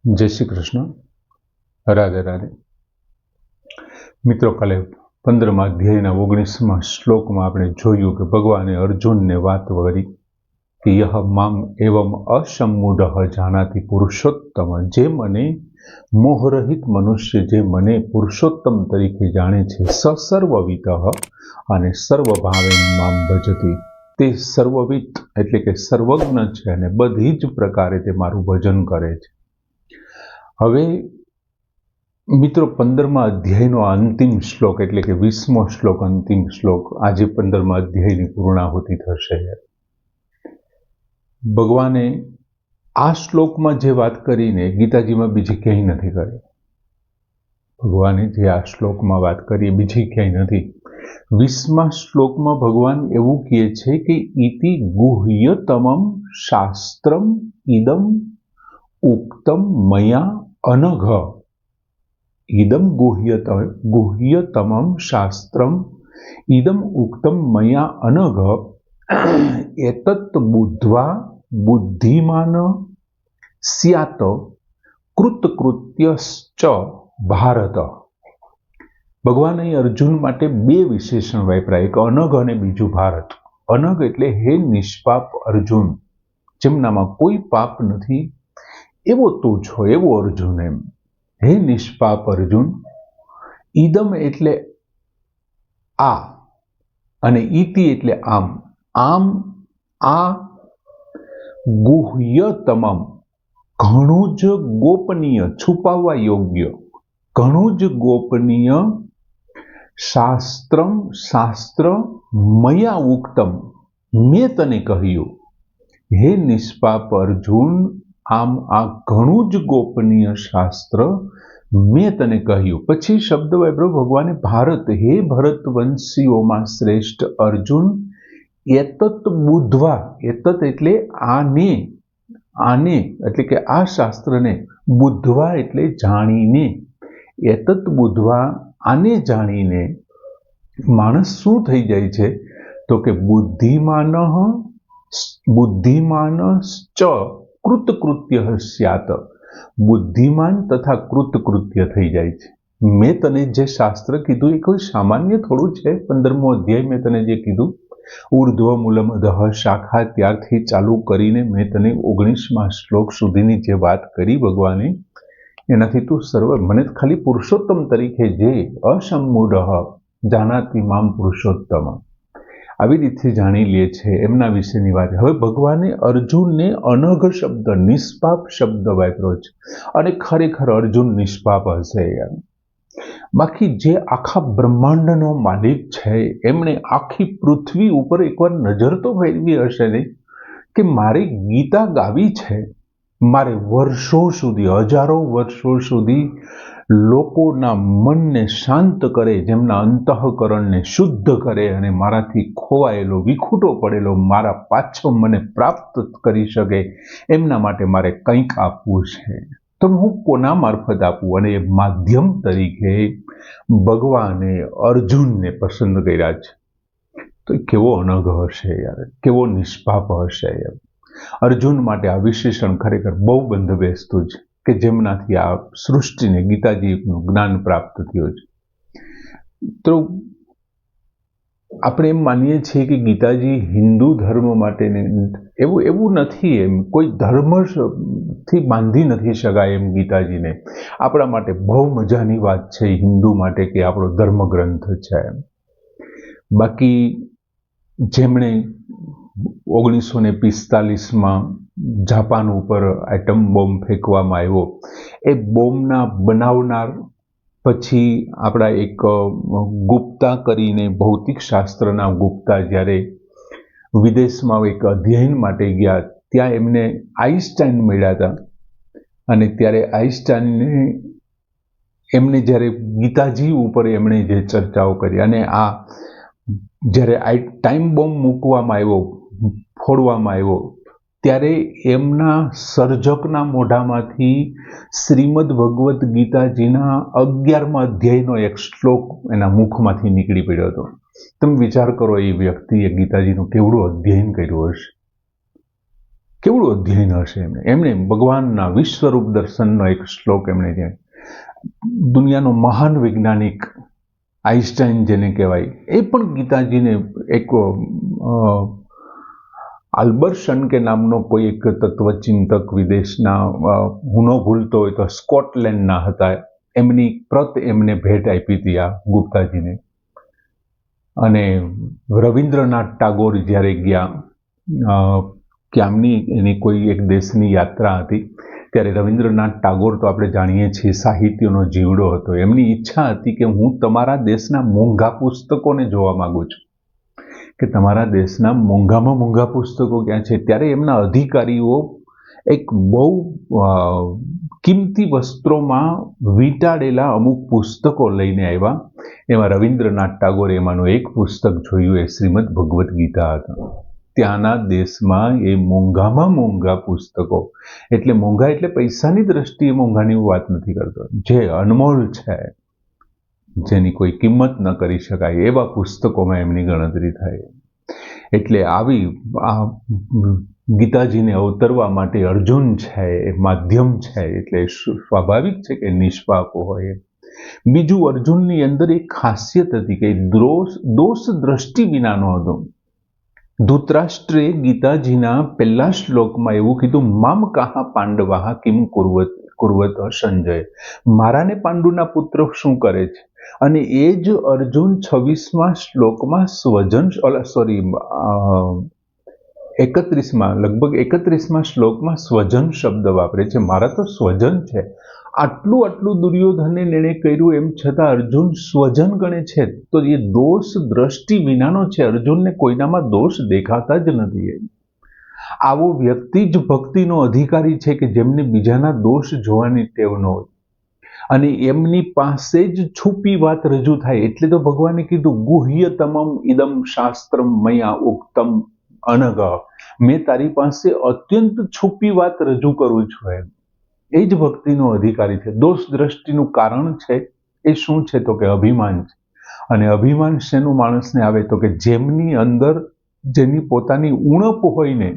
જય શ્રી કૃષ્ણ, રાધે રાધે. મિત્રો, કાલે 15મા અધ્યાયના 19મા શ્લોકમાં આપણે જોયું કે ભગવાને અર્જુનને વાત કરી કે યહ મામ એવમ અસમ્મૂઢ જાનાતિ પુરુષોત્તમ, જે મને મોહરહિત મનુષ્ય જે મને પુરુષોત્તમ તરીકે જાણે છે, સ સર્વવિત અને સર્વભાવેન મામ ભજતી, તે સર્વવિત એટલે કે સર્વજ્ઞ છે અને બધી જ પ્રકારે તે મારું ભજન કરે છે. હવે મિત્રો, 15મા અધ્યાયનો અંતિમ શ્લોક એટલે કે 20મો શ્લોક, અંતિમ શ્લોક, આજે 15મા અધ્યાયની પૂર્ણાહુતિ થશે. ભગવાને આ શ્લોકમાં જે વાત કરીને ગીતાજીમાં બીજી ક્યાંય નથી કરી. ભગવાને જે આ શ્લોકમાં વાત કરી બીજી ક્યાંય નથી. 20મા શ્લોકમાં ભગવાન એવું કહે છે કે ઇતિ ગુહ્યતમમ શાસ્ત્રમ ઇદમ ઉક્તમ મયા અનઘ, ઇદમ ગુહ્યતમમ શાસ્ત્રમ ઇદમ ઉક્તમ મયા અનઘ, એતત બુદ્ધ્વા બુદ્ધિમાન સ્યાત કૃતકૃત્યશ્ચ ભારત. ભગવાન અહીં અર્જુન માટે બે વિશેષણ વાપર્યા, એક અનઘ અને બીજું ભારત. અનઘ એટલે હે નિષ્પાપ અર્જુન, જેમનામાં કોઈ પાપ નથી, એવો તું છો, એવો અર્જુન. એમ હે નિષ્પાપ અર્જુન. ઈદમ એટલે આ અને ઇતિ એટલે આમ. આમ આ ગુહ્યતમમ, ઘણું જ ગોપનીય, છુપાવવા યોગ્ય, ઘણું જ ગોપનીય, શાસ્ત્રમ શાસ્ત્ર, મયા ઉક્તમ, મેં તને કહ્યું. હે નિષ્પાપ અર્જુન, આમ આ ઘણું જ ગોપનીય શાસ્ત્ર મેં તને કહ્યું. પછી શબ્દ વાપર્યો ભગવાને ભારત, હે ભરતવંશીઓમાં શ્રેષ્ઠ અર્જુન, એતત બુદ્ધવા, એતત એટલે આને, આને એટલે કે આ શાસ્ત્રને, બુદ્ધવા એટલે જાણીને, એતત બુદ્ધવા આને જાણીને માણસ શું થઈ જાય છે તો કે બુદ્ધિમાનશ્ચ કૃતકૃત્ય સ્યાત, બુદ્ધિમાન તથા કૃતકૃત્ય થઈ જાય છે. મેં તને જે શાસ્ત્ર કીધું એ કોઈ સામાન્ય થોડું છે. 15મો અધ્યાય મેં તને જે કીધું, ઉર્ધ્વ મૂલમ અધઃ શાખા, ત્યારથી ચાલુ કરીને મેં તને 19મા શ્લોક સુધીની જે વાત કરી ભગવાને, એનાથી તું મને ખાલી પુરુષોત્તમ તરીકે જે અસમ્મૂઢ જાનાતિ મામ પુરુષોત્તમ, આવી રીતે જાણી લે છે, એમના વિશેની વાત. હવે ભગવાને અર્જુનને અનઘ શબ્દ, નિષ્પાપ શબ્દ વાપર્યો છે, અને ખરેખર અર્જુન નિષ્પાપ હશે. બાકી જે આખા બ્રહ્માંડનો માલિક છે, એમણે આખી પૃથ્વી ઉપર એકવાર નજર તો ફેરવી હશે ને કે મારે ગીતા ગાવી છે, મારે વર્ષો સુધી, હજારો વર્ષો સુધી લોકોના મનને શાંત કરે, જેમના અંતઃકરણને શુદ્ધ કરે અને મારાથી ખોવાયેલો, વિખૂટો પડેલો મારા પાછો મને પ્રાપ્ત કરી શકે, એમના માટે મારે કંઈક આપવું છે. તો હું કોના મારફત આપું? અને એ માધ્યમ તરીકે ભગવાને અર્જુનને પસંદ કર્યા છે. તો કેવો અનઘ હશે યાર, કેવો નિષ્પાપ હશે યાર. અર્જુન માટે આ વિશેષણ ખરેખર બહુ બંધ બેસતું છે કે જેમનાથી આ સૃષ્ટિને, ગીતાજીનું જ્ઞાન પ્રાપ્ત થયું છે. તો આપણે એમ માનીએ છીએ કે ગીતાજી હિન્દુ ધર્મ માટે એવું નથી. એમ કોઈ ધર્મથી બાંધી નથી શકાય એમ ગીતાજીને. આપણા માટે બહુ મજાની વાત છે હિન્દુ માટે કે આપણો ધર્મગ્રંથ છે. બાકી જેમણે 1945માં જાપાન ઉપર એટમ બોમ્બ ફેંકવામાં આવ્યો, એ બોમ્બના બનાવનાર પછી આપણા એક ગુપ્તા કરીને, ભૌતિક શાસ્ત્રના ગુપ્તા, જ્યારે વિદેશમાં એક અધ્યયન માટે ગયા, ત્યાં એમને આઈન્સ્ટાઈન મળ્યા હતા. અને ત્યારે આઈન્સ્ટાઈને એમને જ્યારે ગીતાજી ઉપર એમણે જે ચર્ચાઓ કરી, અને આ જ્યારે ટાઈમ બોમ્બ મૂકવામાં આવ્યો, ફોડવામાં આવ્યો, ત્યારે એમના સર્જકના મોઢામાંથી શ્રીમદ ભગવદ્ ગીતાજીના 11મા અધ્યાયનો એક શ્લોક એના મુખમાંથી નીકળી પડ્યો હતો. તમે વિચાર કરો, એ વ્યક્તિએ ગીતાજીનું કેવડું અધ્યયન કર્યું હશે. કેવડું અધ્યયન હશે એમને ભગવાનના વિશ્વરૂપ દર્શનનો એક શ્લોક એમણે ત્યાં, દુનિયાનો મહાન વૈજ્ઞાનિક આઈન્સ્ટાઈન જેને કહેવાય, એ પણ ગીતાજીને એક આલ્બર્ટ શનકે નામનો કોઈ એક તત્વચિંતક વિદેશના, હું ન ભૂલતો હોય તો સ્કોટલેન્ડના હતા, એમની પ્રત એમને ભેટ આપી હતી આ ગુપ્તાજીને. અને રવિન્દ્રનાથ ટાગોર જ્યારે ગયા, ક્યામની એની કોઈ એક દેશની યાત્રા હતી, ત્યારે રવિન્દ્રનાથ ટાગોર તો આપણે જાણીએ છીએ સાહિત્યનો જીવડો હતો. એમની ઈચ્છા હતી કે હું તમારા દેશના મોંઘા પુસ્તકોને જોવા માંગુ છું, કે તમારા દેશના મોંઘામાં મોંઘા પુસ્તકો ક્યાં છે. ત્યારે એમના અધિકારીઓ એક બહુ કિંમતી વસ્ત્રોમાં વીંટાળેલા અમુક પુસ્તકો લઈને આવ્યા. એમાં રવિન્દ્રનાથ ટાગોરે એમાંનું એક પુસ્તક જોયું, એ શ્રીમદ ભગવદ્ ગીતા હતા. ત્યાંના દેશમાં એ મોંઘામાં મોંઘા પુસ્તકો, એટલે મોંઘા એટલે પૈસાની દ્રષ્ટિએ મોંઘાની વાત નથી કરતો, જે અનમોલ છે, જેની કોઈ કિંમત ન કરી શકાય, એવા પુસ્તકોમાં એમની ગણતરી થાય. એટલે આવી આ ગીતાજીને અવતરવા માટે અર્જુન છે એ માધ્યમ છે, એટલે સ્વાભાવિક છે કે નિષ્પાપ હોય. બીજું, અર્જુનની અંદર એક ખાસિયત હતી કે દોષ દ્રષ્ટિ વિનાનો હતો. ધૃતરાષ્ટ્રે ગીતાજીના પહેલા શ્લોકમાં એવું કીધું, મામ કાહા પાંડવાહ કિમ કુર્વત સંજય, મારાને પાંડુના પુત્ર શું કરે છે. અને એ જ અર્જુન 26મા શ્લોકમાં લગભગ 31મા શ્લોકમાં સ્વજન શબ્દ વાપરે છે. મારા તો સ્વજન છે. આટલું દુર્યોધને એણે કર્યું, એમ છતાં અર્જુન સ્વજન ગણે છે. તો એ દોષ દ્રષ્ટિ વિનાનો છે. અર્જુનને કોઈનામાં દોષ દેખાતા જ નથી. આવો વ્યક્તિ જ ભક્તિનો અધિકારી છે કે જેમને બીજાના દોષ જોવાની ટેવ ન હોય, અને એમની પાસે જ છુપી વાત રજૂ થાય. એટલે તો ભગવાને કીધું, ગુહ્યતમમ ઇદમ શાસ્ત્રમ મયા ઉક્તમ અનગ, મેં તારી પાસે અત્યંત છુપી વાત રજૂ કરું છું. એ જ ભક્તિનો અધિકારી છે. દોષ દ્રષ્ટિનું કારણ છે એ શું છે તો કે અભિમાન છે. અને અભિમાન શેનું માણસને આવે તો કે જેમની અંદર જેની પોતાની ઉણપ હોય ને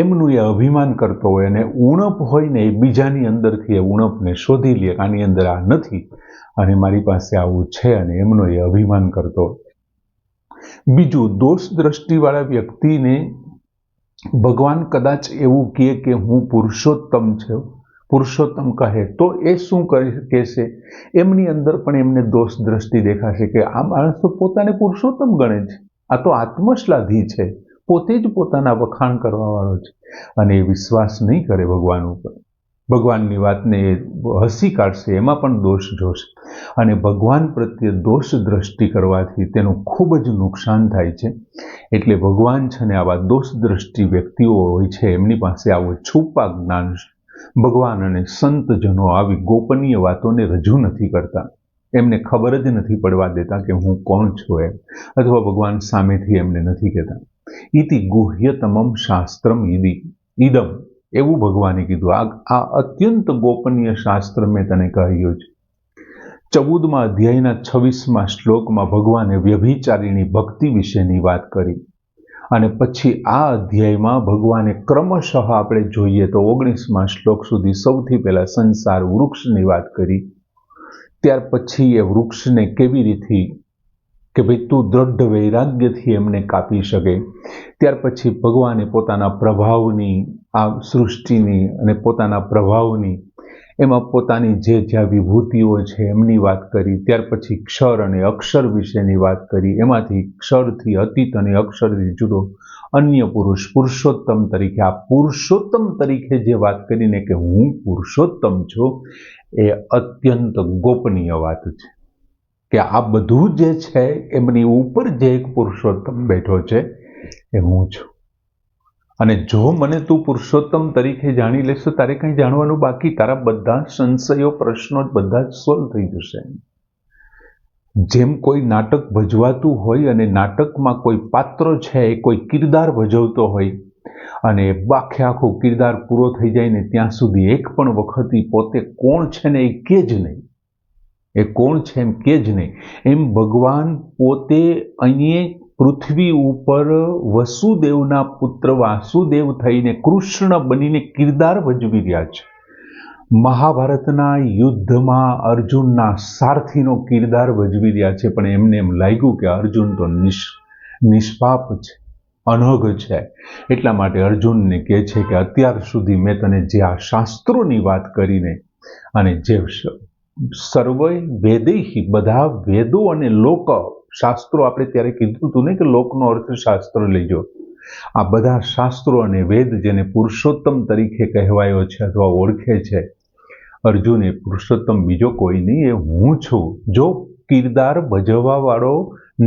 એમનું એ અભિમાન કરતો હોય, અને ઉણપ હોય ને એ બીજાની અંદરથી એ ઉણપને શોધી લે, આની અંદર આ નથી અને મારી પાસે આવું છે, અને એમનો એ અભિમાન કરતો. બીજું, દોષ દ્રષ્ટિવાળા વ્યક્તિને ભગવાન કદાચ એવું કહે કે હું પુરુષોત્તમ છું, પુરુષોત્તમ કહે તો એ શું કહેશે, એમની અંદર પણ એમને દોષ દ્રષ્ટિ દેખાશે કે આ માણસ તો પોતાને પુરુષોત્તમ ગણે છે, આ તો આત્મશ્લાઘી છે, પોતે જ પોતાના વખાણ કરવા વાળો છે, અને એ વિશ્વાસ નહીં કરે ભગવાન ઉપર. ભગવાનની વાતને હસી કાઢશે, એમાં પણ દોષ જોશે. અને ભગવાન પ્રત્યે દોષ દ્રષ્ટિ કરવાથી તેનું ખૂબ જ નુકસાન થાય છે. એટલે ભગવાન છે ને આવા દોષ દ્રષ્ટિ વ્યક્તિઓ હોય છે, એમની પાસે આવો છુપા જ્ઞાન, ભગવાન અને સંતજનો આવી ગોપનીય વાતોને રજૂ નથી કરતા. એમને ખબર જ નથી પડવા દેતા કે હું કોણ છું એમ, અથવા ભગવાન સામેથી એમને નથી કહેતા. ઇતિ ગુહ્યતમમ શાસ્ત્રમ ઇદમ, એવું ભગવાને કીધું, આ અત્યંત ગોપનીય શાસ્ત્ર મેં તને કહ્યું છે. 14મા અધ્યાયના 26મા શ્લોકમાં ભગવાને વ્યભિચારીની ભક્તિ વિશેની વાત કરી. અને પછી આ અધ્યાયમાં ભગવાને ક્રમશઃ આપણે જોઈએ તો 19મા શ્લોક સુધી સૌથી પહેલા સંસાર વૃક્ષની વાત કરી. ત્યાર પછી એ વૃક્ષને કેવી રીતે કે ભાઈ તું દ્રઢ વૈરાગ્યથી એમને કાપી શકે. ત્યાર પછી ભગવાને પોતાના પ્રભાવની, આ સૃષ્ટિની અને પોતાના પ્રભાવની, એમાં પોતાની જે જ્યાં વિભૂતિઓ છે એમની વાત કરી. ત્યાર પછી ક્ષર અને અક્ષર વિશેની વાત કરી. એમાંથી ક્ષરથી અતીત અને અક્ષરથી જુદો અન્ય પુરુષ, પુરુષોત્તમ તરીકે, આ પુરુષોત્તમ તરીકે જે વાત કરીને કે હું પુરુષોત્તમ છું, એ અત્યંત ગોપનીય વાત છે. કે આ બધું જે છે એમની ઉપર જે એક પુરુષોત્તમ બેઠો છે એ હું છું. અને જો મને તું પુરુષોત્તમ તરીકે જાણી લેશો, તારે કંઈ જાણવાનું બાકી, તારા બધા સંશયો, પ્રશ્નો બધા જ સોલ્વ થઈ જશે. જેમ કોઈ નાટક ભજવાતું હોય અને નાટકમાં કોઈ પાત્ર છે એ કોઈ કિરદાર ભજવતો હોય, અને આખો કિરદાર પૂરો થઈ જાય ને ત્યાં સુધી એક પણ વખત પોતે કોણ છે ને એ કે જ નહીં, એ કોણ છે એમ કે જ નહીં. એમ ભગવાન પોતે અહીં પૃથ્વી ઉપર વસુદેવના પુત્ર વાસુદેવ થઈને કૃષ્ણ બનીને કિરદાર ભજવી રહ્યા છે. મહાભારતના યુદ્ધમાં અર્જુનના સારથીનો કિરદાર ભજવી રહ્યા છે, પણ એમને એમ લાગ્યું કે અર્જુન તો નિષ્પાપ છે, અનઘ છે. એટલા માટે અર્જુનને કહે છે કે અત્યાર સુધી મેં તને જે આ શાસ્ત્રોની વાત કરીને અને જે સર્વે વેદૈહિ બધા વેદો અને લોક શાસ્ત્રો, આપણે ત્યારે કીધું હતું ને કે લોકનો અર્થ શાસ્ત્ર લેજો. આ બધા શાસ્ત્રો અને વેદ જેને પુરુષોત્તમ તરીકે કહેવાયો છે અથવા ઓળખે છે, અર્જુન એ પુરુષોત્તમ બીજો કોઈ નહીં, એ હું છું. જો કિરદાર ભજવવા વાળો,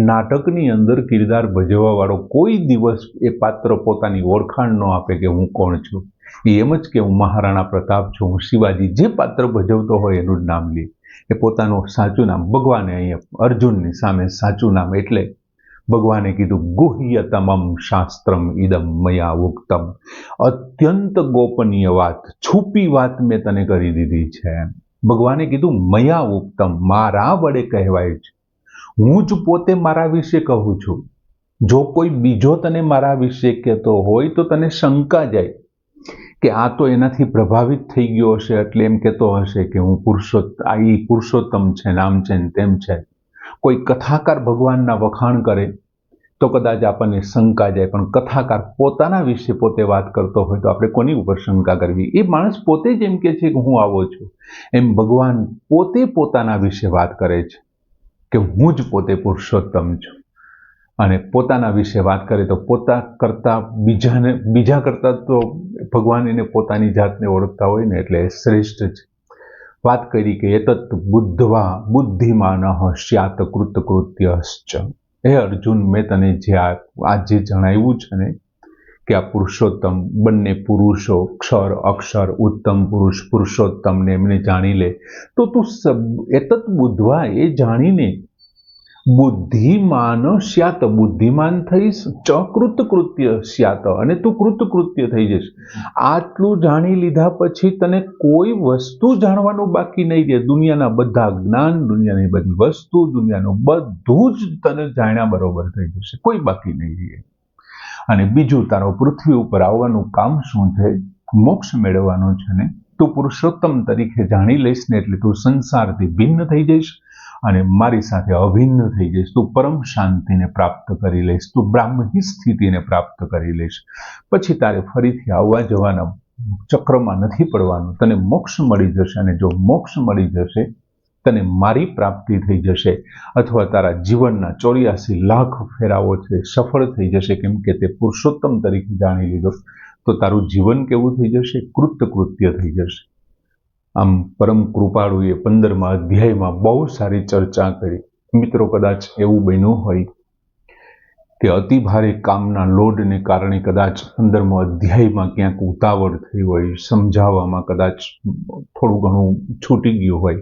નાટકની અંદર કિરદાર ભજવવા વાળો કોઈ દિવસ એ પાત્ર પોતાની ઓળખાણ ન આપે કે હું કોણ છું, એમ જ કે હું મહારાણા પ્રતાપ છું, હું શિવાજી, જે પાત્ર ભજવતો હોય એનું જ નામ લે. એ પોતાનું સાચું નામ ભગવાને અહીંયા અર્જુનની સામે સાચું નામ, એટલે ભગવાને કીધું ગુહ્યતમમ શાસ્ત્રમ ઇદમ મયા ઉક્તમ, અત્યંત ગોપનીય વાત, છુપી વાત મેં તને કરી દીધી છે. ભગવાને કીધું મયા ઉક્તમ, મારા વડે કહેવાય છે. હું જ પોતે મારા વિશે કહું છું. જો કોઈ બીજો તને મારા વિશે કહેતો હોય તો તને શંકા જાય કે આ તો એનાથી પ્રભાવિત થઈ ગયો હશે, એટલે એમ કહેતો હશે કે હું પુરુષોત્તમ છે, નામ છે ને તેમ છે. કોઈ કથાકાર ભગવાનના વખાણ કરે તો કદાચ આપણને શંકા જાય, પણ કથાકાર પોતાના વિશે પોતે વાત કરતો હોય તો આપણે કોની ઉપર શંકા કરવી? એ માણસ પોતે જ એમ કે છે કે હું આવો છું. એમ ભગવાન પોતે પોતાના વિશે વાત કરે છે કે હું જ પોતે પુરુષોત્તમ છું. અને પોતાના વિશે વાત કરે તો પોતા કરતા બીજા કરતા તો ભગવાન એને પોતાની જાતને ઓળખતા હોય ને, એટલે શ્રેષ્ઠ છે. વાત કરી કે એતત બુદ્ધવા બુદ્ધિમાન સ્યાત કૃતકૃત્યશ્ચ. હે અર્જુન, મેં તને જે આજે જણાવ્યું છે ને કે આ પુરુષોત્તમ, બંને પુરુષો, ક્ષર અક્ષર, ઉત્તમ પુરુષ પુરુષોત્તમ ને એમને જાણી લે તો તું એતત બુદ્ધવા, એ જાણીને બુદ્ધિમાન સ્યાત, બુદ્ધિમાન થઈશ, ચ કૃતકૃત્ય સ્યાત, અને તું કૃતકૃત્ય થઈ જઈશ. આટલું જાણી લીધા પછી તને કોઈ વસ્તુ જાણવાનું બાકી નહીં રહે. દુનિયાના બધા જ્ઞાન, દુનિયાની બધી વસ્તુ, દુનિયાનું બધું જ તને જાણ્યા બરોબર થઈ જશે, કોઈ બાકી નહીં રહે. અને બીજું, તારો પૃથ્વી ઉપર આવવાનું કામ શું છે? મોક્ષ મેળવવાનો છે ને. તું પુરુષોત્તમ તરીકે જાણી લઈશ ને એટલે તું સંસારથી ભિન્ન થઈ જઈશ અને મારી સાથે અભિન્ન થઈ જઈશ. તું પરમ શાંતિને પ્રાપ્ત કરી લઈશ, તું બ્રાહ્મણી સ્થિતિને પ્રાપ્ત કરી લઈશ. પછી તારે ફરીથી આવવા જવાના ચક્રમાં નથી પડવાનું, તને મોક્ષ મળી જશે. અને જો મોક્ષ મળી જશે, તને મારી પ્રાપ્તિ થઈ જશે, અથવા તારા જીવનના 84 લાખ ફેરાવો છે સફળ થઈ જશે, કેમ કે તે પુરુષોત્તમ તરીકે જાણી લીધો, તો તારું જીવન કેવું થઈ જશે? કૃતકૃત્ય થઈ જશે. આમ પરમ કૃપાળુએ 15મા અધ્યાયમાં બહુ સારી ચર્ચા કરી. મિત્રો, કદાચ એવું બન્યું હોય કે અતિ ભારે કામના લોડને કારણે કદાચ 15મો અધ્યાયમાં ક્યાંક ઉતાવળ થઈ હોય, સમજાવવામાં કદાચ થોડું ઘણું છૂટી ગયું હોય.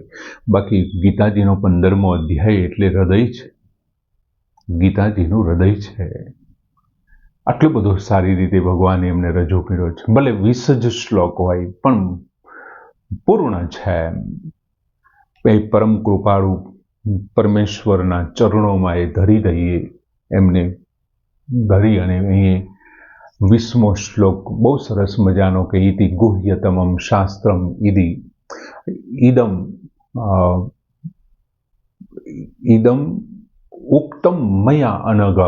બાકી ગીતાજીનો 15મો અધ્યાય એટલે હૃદય છે, ગીતાજીનું હૃદય છે. આટલો બધો સારી રીતે ભગવાને એમને રજૂ કર્યો છે. ભલે 20 જ શ્લોક હોય પણ પૂર્ણ છે. એ પરમ કૃપાળુ પરમેશ્વરના ચરણોમાં એ ધરી દઈએ, એમને ધરી અને અહીં 20મો શ્લોક બહુ સરસ મજાનો કે ઇતિ ગુહ્યતમમ શાસ્ત્રમ ઇદમ ઉક્તમ મયા અનગઃ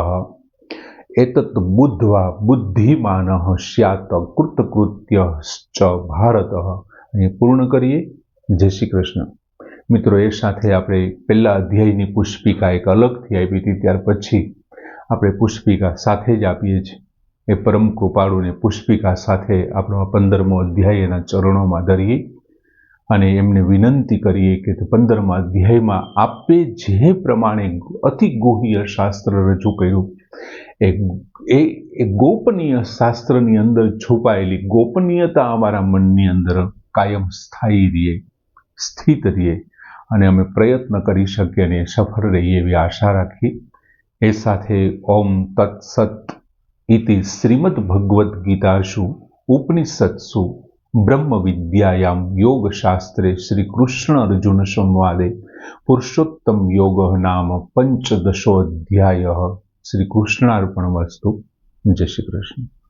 એતત બુદ્ધવા બુદ્ધિમાન સ્યાત કૃતકૃત્યશ્ચ ભારત. અહીં પૂર્ણ કરીએ. જય શ્રી કૃષ્ણ. મિત્રો, એ સાથે આપણે પહેલા અધ્યાયની પુષ્પિકા એક અલગથી આપી હતી, ત્યાર પછી આપણે પુષ્પિકા સાથે જ આપીએ છીએ. એ પરમ કૃપાળુને પુષ્પિકા સાથે આપણો 15મો અધ્યાય એના ચરણોમાં ધરીએ અને એમને વિનંતી કરીએ કે 15મા અધ્યાયમાં આપે જે પ્રમાણે અતિ ગુહ્ય શાસ્ત્ર રજૂ કર્યું, એ ગોપનીય શાસ્ત્રની અંદર છુપાયેલી ગોપનીયતા અમારા મનની અંદર કાયમ સ્થાયી રહીએ, સ્થિત રહીએ અને અમે પ્રયત્ન કરી શકીએ અને સફળ રહીએ એવી આશા રાખીએ. એ સાથે ઓમ તત્સત ઇતિ શ્રીમદ ભગવદ્ ગીતાસુ ઉપનિષત્સુ બ્રહ્મ વિદ્યાયામ યોગશાસ્ત્રે શ્રી કૃષ્ણ અર્જુન સંવાદે પુરુષોત્તમ યોગ નામ 15મોऽધ્યાય શ્રી કૃષ્ણાર્પણ વસ્તુ. જય શ્રી કૃષ્ણ.